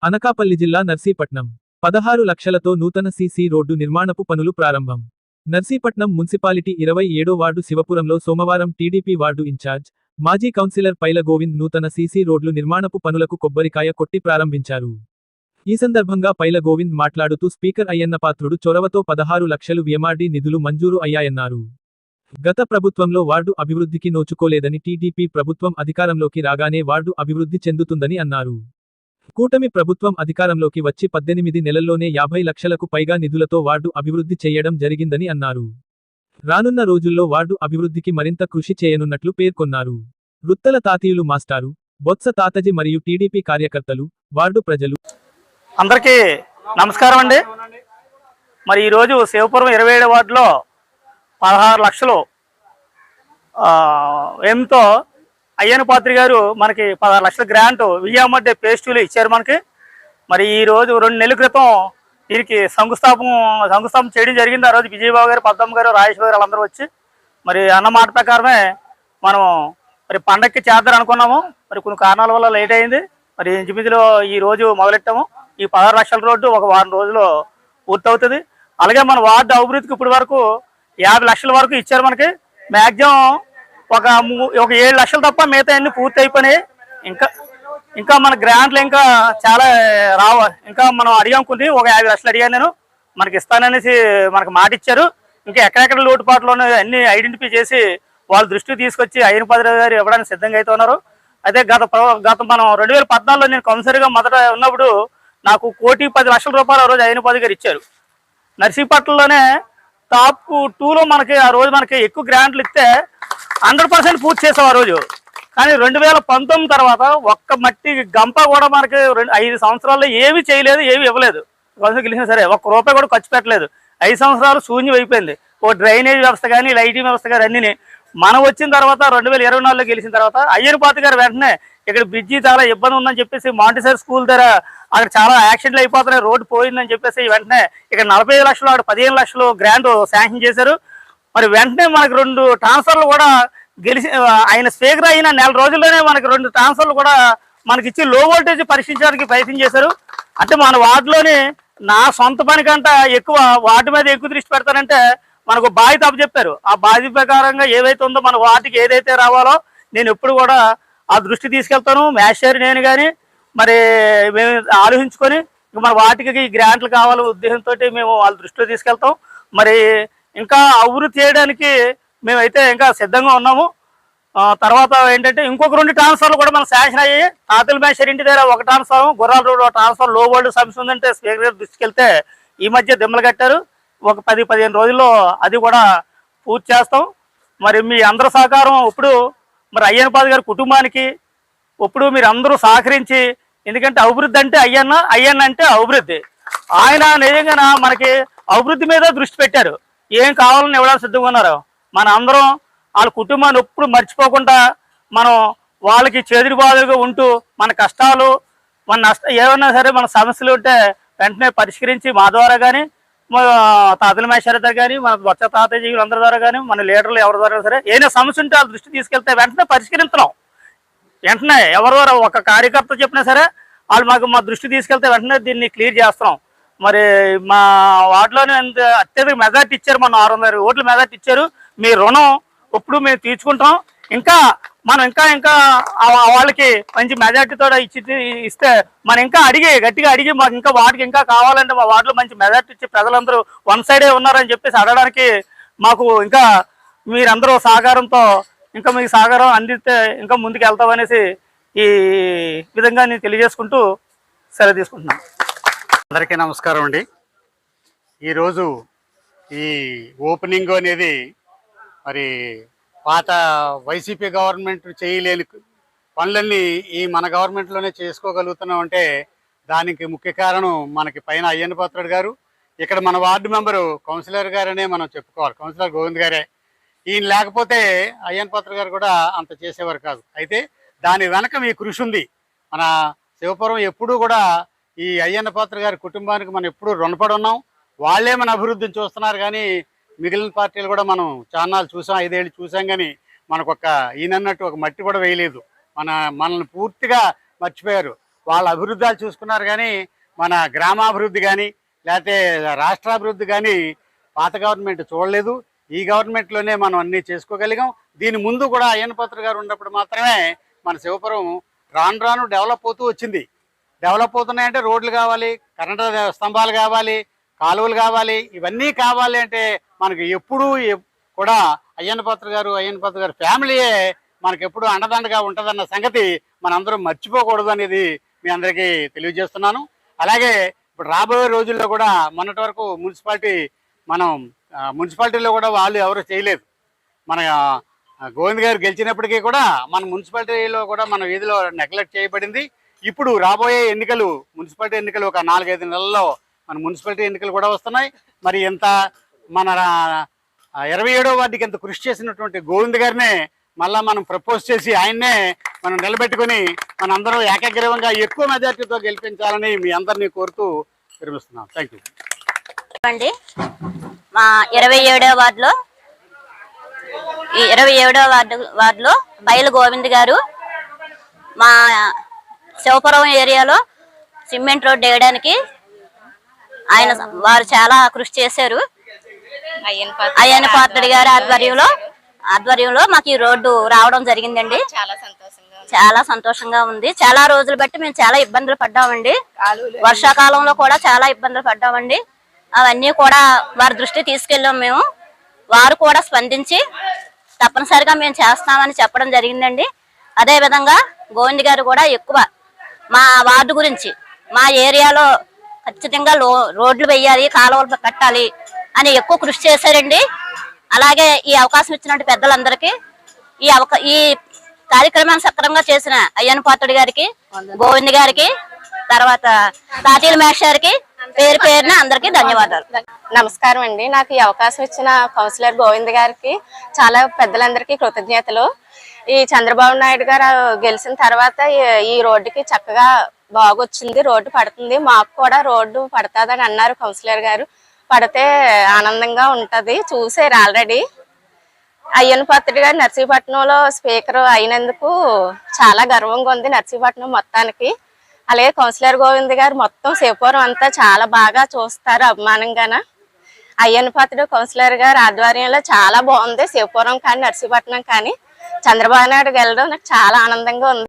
అనకాపల్లి జిల్లా నర్సీపట్నం 16 లక్షలతో నూతన సీసీ రోడ్డు నిర్మాణపు పనులు ప్రారంభం. నర్సీపట్నం మున్సిపాలిటీ 27 వార్డు శివపురంలో సోమవారం టీడీపీ వార్డు ఇన్ఛార్జ్, మాజీ కౌన్సిలర్ పైల గోవింద్ నూతన సీసీ రోడ్లు నిర్మాణపు పనులకు కొబ్బరికాయ కొట్టి ప్రారంభించారు. ఈ సందర్భంగా పైల గోవింద్ మాట్లాడుతూ స్పీకర్ అయ్యన్నపాత్రుడు చొరవతో 16 లక్షలు VMRD నిధులు మంజూరు అయ్యాయన్నారు. గత ప్రభుత్వంలో వార్డు అభివృద్ధికి నోచుకోలేదని టీడీపీ ప్రభుత్వం అధికారంలోకి రాగానే వార్డు అభివృద్ధి చెందుతుందని అన్నారు. కూటమి ప్రభుత్వం అధికారంలోకి వచ్చి 18 నెలల్లోనే 50 లక్షలకు పైగా నిధులతో వార్డు అభివృద్ధి చేయడం జరిగిందని అన్నారు. రానున్న రోజుల్లో వార్డు అభివృద్ధికి మరింత కృషి చేయనున్నట్లు పేర్కొన్నారు. వృత్తల తాతీయులు మాస్టారు, బొత్స తాతజీ మరియు టీడీపీ కార్యకర్తలు, వార్డు ప్రజలు అందరికీ నమస్కారం అండి. మరి ఈరోజు శివపురం 27 వార్డులో 16 లక్షలు ఎంతో అయ్యన్నపాత్రి గారు మనకి 16 లక్షల గ్రాంట్ VMRD phase 2 ఇచ్చారు మనకి. మరి ఈరోజు 2 నెలల క్రితం దీనికి శంకుస్థాపన చేయడం జరిగింది. ఆ రోజు విజయబాబు గారు, పద్మమ్మ గారు, రాజేశ్వర గారు వాళ్ళందరూ వచ్చి మరి అన్న మాట ప్రకారమే మనం మరి పండక్కి చేద్దాం అనుకున్నాము. మరి కొన్ని కారణాల వల్ల లేట్ అయింది. మరి ఇంచుమించులో ఈ రోజు మొదలెట్టాము. ఈ 16 లక్షల రోడ్డు ఒక వారం రోజుల్లో పూర్తవుతుంది. అలాగే మన వార్డు అభివృద్ధికి ఇప్పటి వరకు 50 లక్షల వరకు ఇచ్చారు మనకి. మ్యాక్సిమం ఒక 7 లక్షలు తప్ప మిగతా అన్ని పూర్తి అయిపోయినాయి. ఇంకా మన గ్రాంట్లు ఇంకా చాలా ఇంకా మనం అడిగాం, కొన్ని ఒక 50 లక్షలు అడిగాను నేను, మనకి ఇస్తాననేసి మనకు మాట ఇచ్చారు. ఇంకా ఎక్కడెక్కడ లోటుపాట్లోనే అన్ని ఐడెంటిఫై చేసి వాళ్ళ దృష్టికి తీసుకొచ్చి అయ్యన్నపాత్రి గారు ఇవ్వడానికి సిద్ధంగా అయితే ఉన్నారు. అయితే గత మనం 2014లో నేను కౌన్సిలర్గా మొదట ఉన్నప్పుడు నాకు 1,10,00,000 రూపాయలు ఆ రోజు అయ్యన్నపాత్రి గారు ఇచ్చారు. నర్సీపట్నంలోనే టాప్ 2లో మనకి ఆ రోజు మనకి ఎక్కువ గ్రాంట్లు ఇస్తే 100% పూర్తి చేసాం ఆ రోజు. కానీ 2019 తర్వాత ఒక్క మట్టి గంప కూడా మనకి 5 సంవత్సరాల్లో ఏమీ చేయలేదు, ఏమీ ఇవ్వలేదు. కౌన్సిల్ గెలిచినా సరే ఒక్క రూపాయి కూడా ఖర్చు పెట్టలేదు. 5 సంవత్సరాలు శూన్యం అయిపోయింది. ఓ డ్రైనేజ్ వ్యవస్థ కానీ, లైటింగ్ వ్యవస్థ కానీ అన్నీ మనం వచ్చిన తర్వాత 2024లో గెలిచిన తర్వాత అయ్యన్నపాత్రి గారు వెంటనే ఇక్కడ బ్రిడ్జి చాలా ఇబ్బంది ఉందని చెప్పేసి మాంటిసరీ స్కూల్ దగ్గర అక్కడ చాలా యాక్సిడెంట్లు అయిపోతున్నాయి, రోడ్డు పోయిందని చెప్పేసి వెంటనే ఇక్కడ 45 లక్షలు, అక్కడ 15 లక్షలు గ్రాంట్ శాంక్షన్ చేశారు. మరి వెంటనే మనకు 2 ట్రాన్స్ఫర్లు కూడా ఆయన స్పీకర్ అయిన నెల రోజుల్లోనే మనకి 2 ట్రాన్స్ఫర్లు కూడా మనకి ఇచ్చి లో వోల్టేజ్ పరీక్షించడానికి ప్రయత్నం చేశారు. అంటే మన వార్డులోని నా సొంత పని కంటే ఎక్కువ వార్డు మీద ఎక్కువ దృష్టి పెడతానంటే మనకు బాధ్యత అప్పచెప్పారు. ఆ బాధ్యత ప్రకారంగా ఏవైతే ఉందో మన వార్డుకి ఏదైతే రావాలో నేను ఎప్పుడు కూడా ఆ దృష్టి తీసుకెళ్తాను. మేషర్ నేను కానీ మరి మేము ఆలోచించుకొని మన వాటికి గ్రాంట్లు కావాలనే ఉద్దేశంతో మేము వాళ్ళ దృష్టిలో తీసుకెళ్తాం. మరి ఇంకా అభివృద్ధి చేయడానికి మేమైతే ఇంకా సిద్ధంగా ఉన్నాము. తర్వాత ఏంటంటే ఇంకొక 2 ట్రాన్స్ఫర్లు కూడా మనం శాంక్షన్ అయ్యాయి. తాతల మేషర్ ఇంటి దగ్గర ఒక ట్రాన్స్ఫర్, గుర్రాల రోడ్ ట్రాన్స్ఫర్, లో వోల్టేజ్ సమస్య ఉందంటే స్పీకర్ గారు దృష్టికి వెళ్తే ఈ మధ్య దిమ్మలు కట్టారు. ఒక 10-15 రోజుల్లో అది కూడా పూర్తి చేస్తాం. మరి మీ అందరి సహకారం ఇప్పుడు మరి అయ్యన్నపాత్రి గారి కుటుంబానికి ఇప్పుడు మీరు అందరూ సహకరించి, ఎందుకంటే అభివృద్ధి అంటే అయ్యన్న అంటే అభివృద్ధి. ఆయన నిజంగా మనకి అభివృద్ధి మీద దృష్టి పెట్టారు. ఏం కావాలని ఇవ్వడానికి సిద్ధంగా ఉన్నారు. మన అందరం వాళ్ళ కుటుంబాన్ని ఎప్పుడు మర్చిపోకుండా మనం వాళ్ళకి చేదురు బాదులుగా ఉంటూ మన కష్టాలు, మన ఏమన్నా సరే మన సమస్యలు ఉంటే వెంటనే పరిష్కరించి మా ద్వారా కానీ, తాతల మేషారత కానీ, మన బొత్స తాతయ్య అందరి ద్వారా కానీ, మన లీడర్లు ఎవరి ద్వారా సరే ఏదైనా సమస్య ఉంటే వాళ్ళ దృష్టి తీసుకెళ్తే వెంటనే పరిష్కరించడం. వెంటనే ఎవరి ద్వారా ఒక కార్యకర్త చెప్పినా సరే వాళ్ళు మా దృష్టి తీసుకెళ్తే వెంటనే దీన్ని క్లియర్ చేస్తున్నాం. మరి మా వార్డులోనే అత్యధిక మెజార్టీ ఇచ్చారు, మన 600 ఓట్ల మెజార్టీ ఇచ్చారు. మీ రుణం ఇప్పుడు మేము తీర్చుకుంటాం. ఇంకా మనం ఇంకా వాళ్ళకి మంచి మెజార్టీతో ఇస్తే మనం ఇంకా గట్టిగా అడిగి మాకు ఇంకా వాటికి ఇంకా కావాలంటే మా వార్డులో మంచి మెజార్టీ ఇచ్చి ప్రజలందరూ వన్ సైడే ఉన్నారని చెప్పేసి అడగడానికి మాకు ఇంకా మీరందరూ సహకారంతో ఇంకా మీకు సహకారం అందిస్తే ఇంకా ముందుకు వెళ్తామనేసి ఈ విధంగా నేను తెలియజేసుకుంటూ సెలవు తీసుకుంటున్నాను. అందరికీ నమస్కారం అండి. ఈరోజు ఈ ఓపెనింగ్ అనేది మరి పాత వైసీపీ గవర్నమెంట్ చేయలేని పనులన్నీ ఈ మన గవర్నమెంట్లోనే చేసుకోగలుగుతున్నాం అంటే దానికి ముఖ్య కారణం మనకి పైన అయ్యన్నపాత్రుడు గారు, ఇక్కడ మన వార్డు మెంబరు కౌన్సిలర్ గారనే మనం చెప్పుకోవాలి, కౌన్సిలర్ గోవింద్ గారే. ఈయన లేకపోతే అయ్యన్నపాత్రుడు గారు కూడా అంత చేసేవారు కాదు. అయితే దాని వెనక మీ కృషి ఉంది. మన శివపురం ఎప్పుడూ కూడా ఈ అయ్యన్నపాత్రుడు గారి కుటుంబానికి మనం ఎప్పుడూ రుణపడి ఉన్నాం. వాళ్ళే మన అభివృద్ధిని చూస్తున్నారు. కానీ మిగిలిన పార్టీలు కూడా మనం చాన్నాళ్ళు చూసాం, 5 ఏళ్ళు చూసాం. కానీ మనకు ఈయనన్నట్టు ఒక మట్టి కూడా వేయలేదు. మనల్ని పూర్తిగా మర్చిపోయారు. వాళ్ళ అభివృద్ధాలు చూసుకున్నారు కానీ మన గ్రామాభివృద్ధి కానీ లేకపోతే రాష్ట్రాభివృద్ధి కానీ పాత గవర్నమెంట్ చూడలేదు. ఈ గవర్నమెంట్లోనే మనం అన్నీ చేసుకోగలిగాం. దీని ముందు కూడా అయ్యన్న పాత్రుడు గారు ఉన్నప్పుడు మాత్రమే మన శివపురం రాను రాను డెవలప్ అవుతూ వచ్చింది. డెవలప్ అవుతున్నాయంటే రోడ్లు కావాలి, కరెంటు స్తంభాలు కావాలి, కాలువలు కావాలి. ఇవన్నీ కావాలి అంటే మనకు ఎప్పుడూ కూడా అయ్యన్న పాత్రుడు గారు ఫ్యామిలీయే మనకు ఎప్పుడు అండదండగా ఉంటుందన్న సంగతి మనందరం మర్చిపోకూడదు అనేది మీ అందరికీ తెలియజేస్తున్నాను. అలాగే ఇప్పుడు రాబోయే రోజుల్లో కూడా మొన్నటి వరకు మున్సిపాలిటీలో కూడా వాళ్ళు ఎవరు చేయలేదు. మన గోవింద్ గారు గెలిచినప్పటికీ కూడా మన మున్సిపాలిటీలో కూడా మన వీధిలో నెగ్లెక్ట్ చేయబడింది. ఇప్పుడు రాబోయే ఎన్నికలు, మున్సిపాలిటీ ఎన్నికలు ఒక 4-5 నెలల్లో మన మున్సిపాలిటీ ఎన్నికలు కూడా వస్తున్నాయి. మరి ఎంత మన 27వ వార్డుకి ఎంత కృషి చేసినటువంటి గోవింద్ గారినే మళ్ళా మనం ప్రపోజ్ చేసి ఆయన్నే మనం నిలబెట్టుకుని మనందరం ఏకగ్రీవంగా ఎక్కువ మెజార్టీతో గెలిపించాలని మీ అందరినీ కోరుతూ విరమిస్తున్నాం. థ్యాంక్ యూ అండి. మా 27వ వార్డులో బయలు గోవింద్ గారు మా శివపురం ఏరియాలో సిమెంట్ రోడ్డు వేయడానికి వారు చాలా కృషి చేశారు. అయ్యన్న పాత్రుడు గారి ఆధ్వర్యంలో మాకు ఈ రోడ్డు రావడం జరిగిందండి. చాలా సంతోషంగా ఉంది. చాలా రోజులు బట్టి మేము చాలా ఇబ్బందులు పడ్డామండి. వర్షాకాలంలో కూడా చాలా ఇబ్బందులు పడ్డామండి. అవన్నీ కూడా వారి దృష్టి తీసుకెళ్ళాం మేము. వారు కూడా స్పందించి తప్పనిసరిగా మేము చేస్తామని చెప్పడం జరిగిందండి. అదే విధంగా గోవింద్ గారు కూడా ఎక్కువ మా వార్డు గురించి, మా ఏరియాలో ఖచ్చితంగా రోడ్లు వేయాలి, కాలువలు కట్టాలి అని ఎక్కువ కృషి చేశారండి. అలాగే ఈ అవకాశం ఇచ్చినటువంటి పెద్దలందరికీ ఈ కార్యక్రమాన్ని సక్రమంగా చేసిన అయ్యన్న పాత్రుడు గారికి, గోవింద్ గారికి, తర్వాత తాతీల మేష్ గారికి పేరు పేరున అందరికీ ధన్యవాదాలు. నమస్కారం అండి. నాకు ఈ అవకాశం ఇచ్చిన కౌన్సిలర్ గోవింద్ గారికి, చాలా పెద్దలందరికీ కృతజ్ఞతలు. ఈ చంద్రబాబు నాయుడు గారు గెలిచిన తర్వాత ఈ రోడ్డుకి చక్కగా బాగొచ్చింది, రోడ్డు పడుతుంది. మాకు కూడా రోడ్డు పడుతుందని అన్నారు కౌన్సిలర్ గారు. పడితే ఆనందంగా ఉంటది. చూసారు ఆల్రెడీ. అయ్యన్న పాత్రుడు గారు నర్సీపట్నంలో స్పీకర్ అయినందుకు చాలా గర్వంగా ఉంది నర్సీపట్నం మొత్తానికి. అలాగే కౌన్సిలర్ గోవింద్ గారు మొత్తం శివపురం అంతా చాలా బాగా చూస్తారు అభిమానంగాన. అయ్యన్న పాత్రుడు కౌన్సిలర్ గారు ఆధ్వర్యంలో చాలా బాగుంది శివపురం కానీ నర్సీపట్నం కానీ. చంద్రబాబు నాయుడు వెళ్ళడం నాకు చాలా ఆనందంగా ఉంది.